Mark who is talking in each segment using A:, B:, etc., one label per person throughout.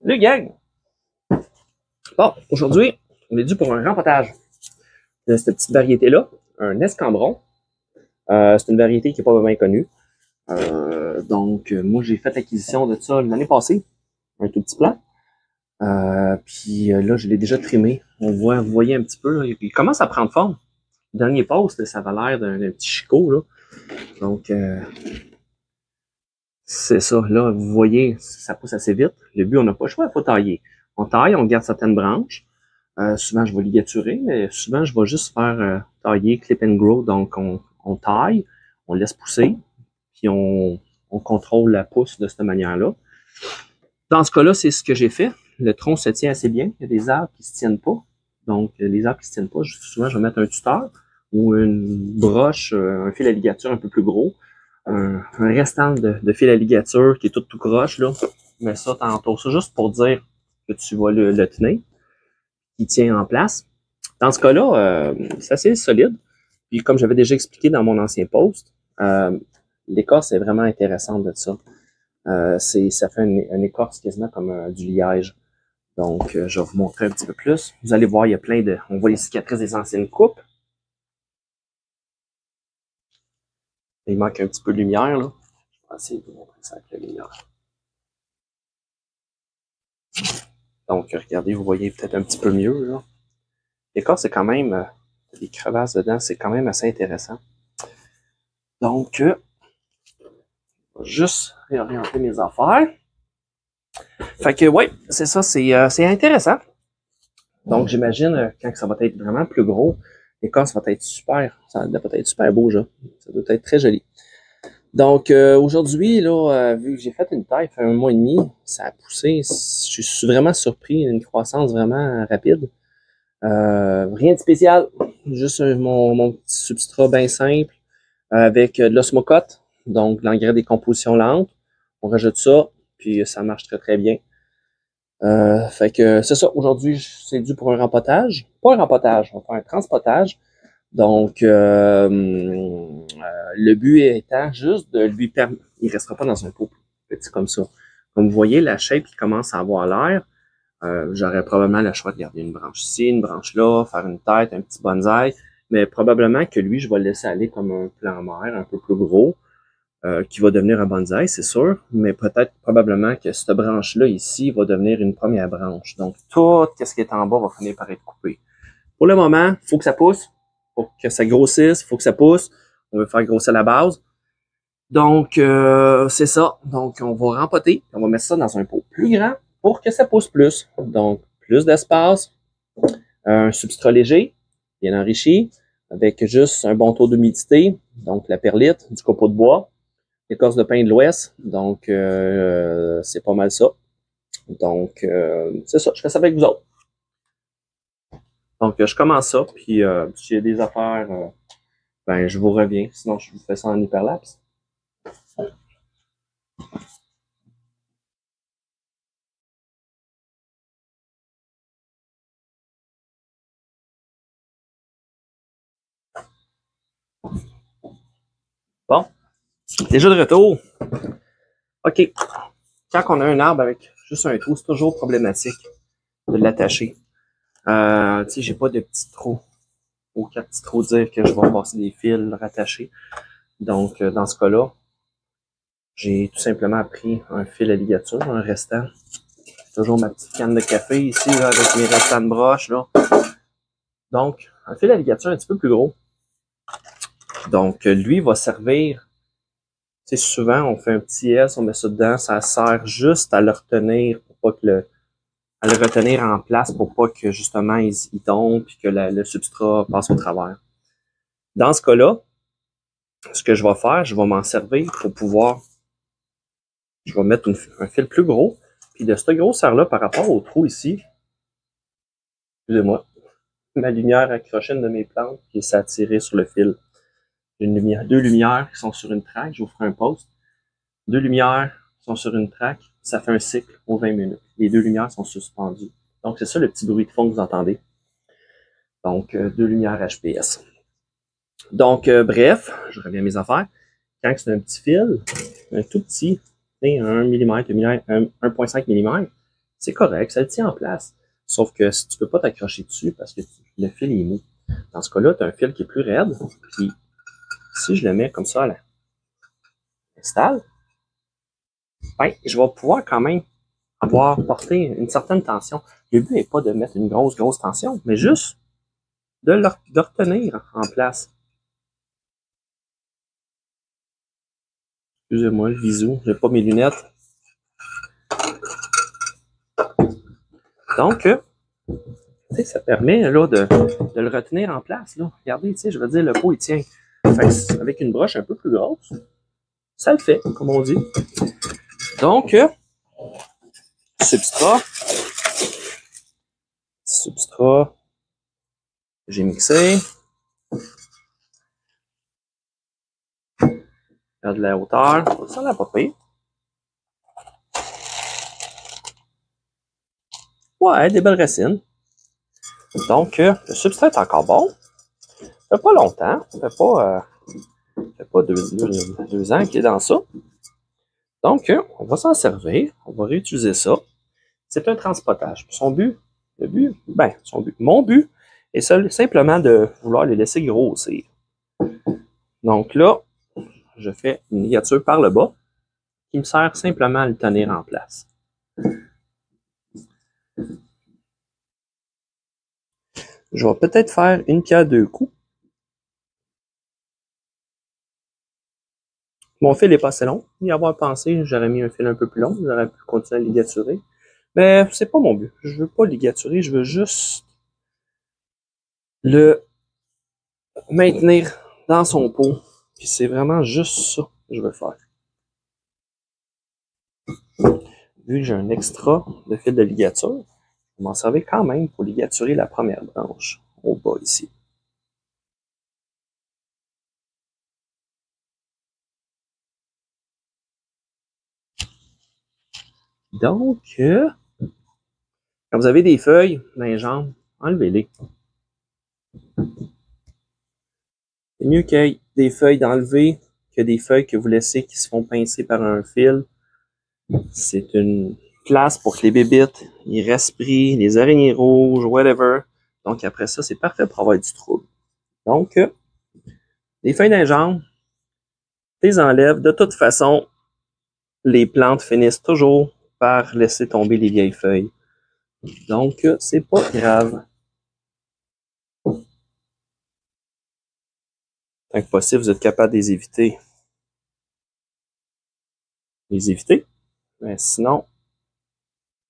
A: Le gang! Bon, aujourd'hui, on est dû pour un rempotage de cette petite variété-là, un escambron. C'est une variété qui n'est pas vraiment connue. Moi, j'ai fait l'acquisition de ça l'année passée, un tout petit plant. Puis là, je l'ai déjà trimé. Vous voyez un petit peu, là, il commence à prendre forme. Le dernier post, ça avait l'air d'un petit chicot, là. Donc, c'est ça. Là, vous voyez, ça pousse assez vite. Le but, on n'a pas le choix, il faut tailler. On taille, on garde certaines branches. Souvent, je vais ligaturer, mais souvent, je vais juste faire tailler, clip and grow. Donc, on taille, on laisse pousser, puis on contrôle la pousse de cette manière-là. Dans ce cas-là, c'est ce que j'ai fait. Le tronc se tient assez bien. Il y a des arbres qui ne se tiennent pas. Donc, les arbres qui ne se tiennent pas, souvent, je vais mettre un tuteur ou une broche, un fil à ligature un peu plus gros. Un restant de fil à ligature qui est tout croche, là. Mais ça, t'entoures ça juste pour dire que tu vas le tenir, qui tient en place. Dans ce cas-là, c'est assez solide. Puis comme j'avais déjà expliqué dans mon ancien post, l'écorce est vraiment intéressante de ça. Ça fait une écorce quasiment comme du liège. Donc, je vais vous montrer un petit peu plus. Vous allez voir, il y a plein de... On voit les cicatrices des anciennes coupes. Il manque un petit peu de lumière, là. Je vais essayer de vous montrer ça avec la lumière. Donc, regardez, vous voyez peut-être un petit peu mieux, là. L'écorce, c'est quand même... des crevasses dedans, c'est quand même assez intéressant. Donc, je vais juste réorienter mes affaires. Fait que, ouais, c'est ça, c'est intéressant. Donc, j'imagine, quand ça va être vraiment plus gros, l'écorce va être super, ça doit être super beau, là. Ça doit être très joli. Donc, aujourd'hui, là, vu que j'ai fait une taille, fait 1 mois et demi, ça a poussé. Je suis vraiment surpris, une croissance vraiment rapide. Rien de spécial, juste mon petit substrat bien simple avec de l'osmocote, donc de l'engrais des compositions lentes. On rajoute ça, puis ça marche très très bien. Fait que c'est ça, aujourd'hui, c'est dû pour un rempotage. Pas un rempotage, on va faire un transpotage. Donc, le but étant juste de lui permettre, il ne restera pas dans un pot petit comme ça. Comme vous voyez, la shape, il commence à avoir l'air. J'aurais probablement le choix de garder une branche ici, une branche là, faire une tête, un petit bonsaï, mais probablement que lui, je vais le laisser aller comme un plant mère un peu plus gros, qui va devenir un bonsaï, c'est sûr, mais peut-être probablement que cette branche-là ici va devenir une première branche. Donc, tout ce qui est en bas va finir par être coupé. Pour le moment, il faut que ça pousse, il faut que ça grossisse, il faut que ça pousse. On veut faire grossir la base. Donc, c'est ça. Donc, on va rempoter, on va mettre ça dans un pot plus grand pour que ça pousse plus. Donc, plus d'espace, un substrat léger, bien enrichi, avec juste un bon taux d'humidité, donc la perlite, du copeau de bois, l'écorce de pin de l'Ouest. Donc, c'est pas mal ça. Donc, c'est ça. Je fais ça avec vous autres. Donc, je commence ça, puis si j'ai des affaires, ben, je vous reviens. Sinon, je vous fais ça en hyperlapse. Bon, déjà de retour. OK. Quand on a un arbre avec juste un trou, c'est toujours problématique de l'attacher. Tu sais, j'ai pas de petits trous. Ou 4 petits trous dire que je vais passer des fils rattachés. Donc, dans ce cas-là, j'ai tout simplement pris un fil à ligature, un restant. Toujours ma petite canne de café ici, là, avec mes restants de broche, là. Donc, un fil à ligature un petit peu plus gros. Donc, lui va servir, tu sais, souvent, on fait un petit S, on met ça dedans, ça sert juste à le retenir pour pas que à le retenir en place pour pas que, justement, il tombe puis que le substrat passe au travers. Dans ce cas-là, ce que je vais faire, je vais m'en servir pour pouvoir, je vais mettre un fil plus gros, puis de cette grosseur-là par rapport au trou ici, excusez-moi, ma lumière accrochée une de mes plantes qui s'est attirée sur le fil. J'ai deux lumières qui sont sur une traque, je vous ferai un post. 2 lumières sont sur une traque, ça fait un cycle aux 20 minutes. Les 2 lumières sont suspendues. Donc, c'est ça le petit bruit de fond que vous entendez. Donc, 2 lumières HPS. Donc, bref, je reviens à mes affaires. Quand c'est un petit fil, un tout petit, 1 mm, 1,5 mm, c'est correct, ça le tient en place. Sauf que si tu peux pas t'accrocher dessus parce que le fil est mou. Dans ce cas-là, tu as un fil qui est plus raide. Puis si je le mets comme ça à l'installe, ben, je vais pouvoir quand même avoir porté une certaine tension. Le but n'est pas de mettre une grosse tension, mais juste de le retenir en place. Excusez-moi, le visou, j'ai pas mes lunettes. Donc, ça permet là, de le retenir en place. Là. Regardez, je veux dire, le pot, il tient. Fait avec une broche un peu plus grosse, ça le fait, comme on dit. Donc, substrat, j'ai mixé. Il y a de la hauteur, ça n'a pas pire. Ouais, des belles racines. Donc, le substrat est encore bon. Ça fait pas longtemps, ça fait pas deux ans qu'il est dans ça. Donc, on va s'en servir, on va réutiliser ça. C'est un transpotage. Mon but est simplement de vouloir les laisser grossir. Donc là, je fais une ligature par le bas qui me sert simplement à le tenir en place. Je vais peut-être faire une pierre deux coups. Mon fil n'est pas assez long. Y avoir pensé, j'aurais mis un fil un peu plus long. J'aurais pu continuer à ligaturer. Mais c'est pas mon but. Je veux pas ligaturer, je veux juste le maintenir dans son pot. Puis c'est vraiment juste ça que je veux faire. Vu que j'ai un extra de fil de ligature, je m'en servais quand même pour ligaturer la première branche au bas ici. Donc, quand vous avez des feuilles dans les jambes, enlevez-les. C'est mieux qu'il y ait des feuilles d'enlever que des feuilles que vous laissez qui se font pincer par un fil. C'est une place pour que les bébites, ils restent pris, les araignées rouges, whatever. Donc après ça, c'est parfait pour avoir du trouble. Donc, les feuilles d'un jambes, tu les enlèves. De toute façon, les plantes finissent toujours par laisser tomber les vieilles feuilles. Donc, c'est pas grave. Tant que possible, vous êtes capable de les éviter. Mais sinon,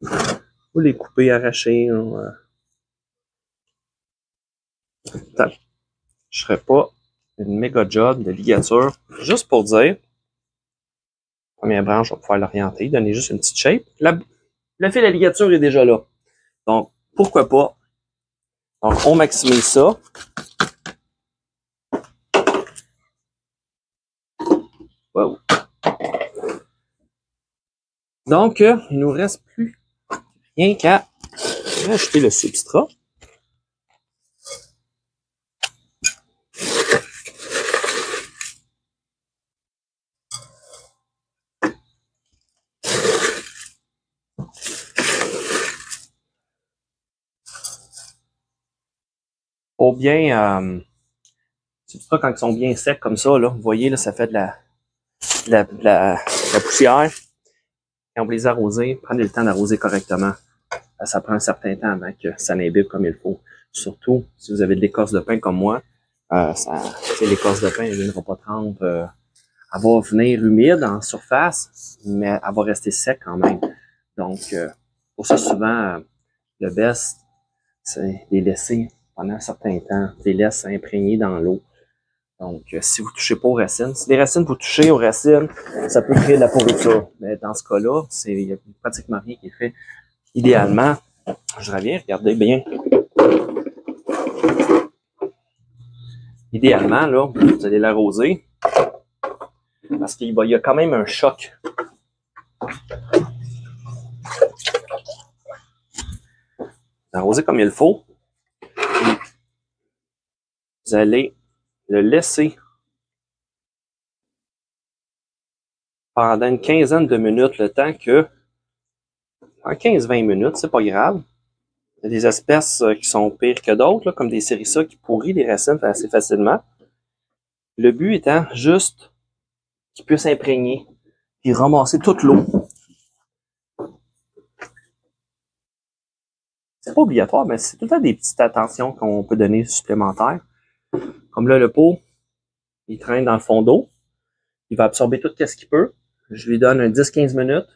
A: vous les coupez, arracher. Je ferai pas une méga job de ligature. Juste pour dire, première branche, on va pouvoir l'orienter, donner juste une petite shape. Le fil à ligature est déjà là. Donc, pourquoi pas? Donc, on maximise ça. Wow. Donc, il nous reste plus rien qu'à rajouter le substrat. Pour bien, substrat, quand ils sont bien secs comme ça, là, vous voyez, là, ça fait de la poussière. Quand vous les arrosez, prenez le temps d'arroser correctement. Ça prend un certain temps avant que ça n'imbibe comme il faut. Surtout si vous avez de l'écorce de pin comme moi. L'écorce de pin, elle ne viendra pas trempe. Elle va venir humide en surface, mais elle va rester sec quand même. Donc, pour ça, souvent, le best, c'est les laisser pendant un certain temps. Les laisser imprégner dans l'eau. Donc, si vous ne touchez pas aux racines, si les racines vous touchez aux racines, ça peut créer de la pourriture. Mais dans ce cas-là, il n'y a pratiquement rien qui est fait. Idéalement, je reviens, regardez bien. Idéalement, là, vous allez l'arroser parce qu'il y a quand même un choc. Arroser comme il faut. Vous allez le laisser pendant une quinzaine de minutes, le temps que en 15-20 minutes, c'est pas grave. Il y a des espèces qui sont pires que d'autres, comme des sérissa qui pourrissent les racines assez facilement. Le but étant juste qu'ils puissent imprégner et ramasser toute l'eau. C'est pas obligatoire, mais c'est tout le temps des petites attentions qu'on peut donner supplémentaires. Comme là, le pot, il traîne dans le fond d'eau. Il va absorber tout ce qu'il peut. Je lui donne un 10-15 minutes.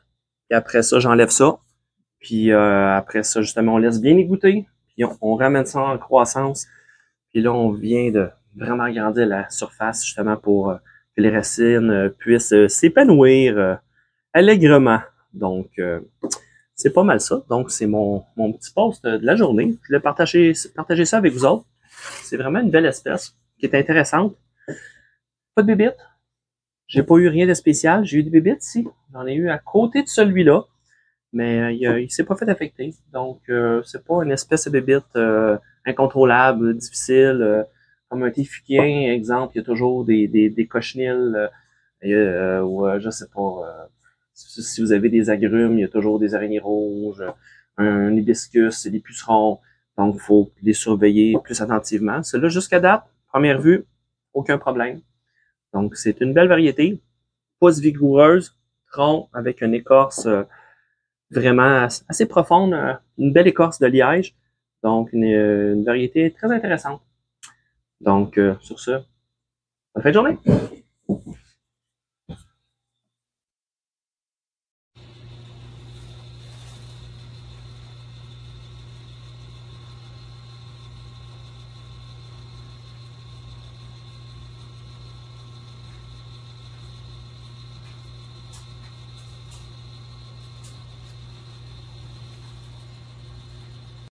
A: Et après ça, j'enlève ça. Puis après ça, justement, on laisse bien égoutter. Puis on ramène ça en croissance. Puis là, on vient de vraiment agrandir la surface, justement, pour que les racines puissent s'épanouir allègrement. Donc, c'est pas mal ça. Donc, c'est mon petit post de la journée. Je voulais partager ça avec vous autres. C'est vraiment une belle espèce qui est intéressante. Pas de bébites. J'ai pas eu rien de spécial. J'ai eu des bébites ici. J'en ai eu à côté de celui-là. Mais il s'est pas fait affecter. Donc, c'est pas une espèce de bébite incontrôlable, difficile. Comme un téfuquien, exemple, il y a toujours des cochenilles. Ou je sais pas. Si vous avez des agrumes, il y a toujours des araignées rouges, un hibiscus, des pucerons. Donc, il faut les surveiller plus attentivement. Celui-là, jusqu'à date, première vue, aucun problème. Donc, c'est une belle variété. Pousse vigoureuse, tronc avec une écorce vraiment assez profonde, une belle écorce de liège. Donc, une variété très intéressante. Donc, sur ce, bonne fin de journée!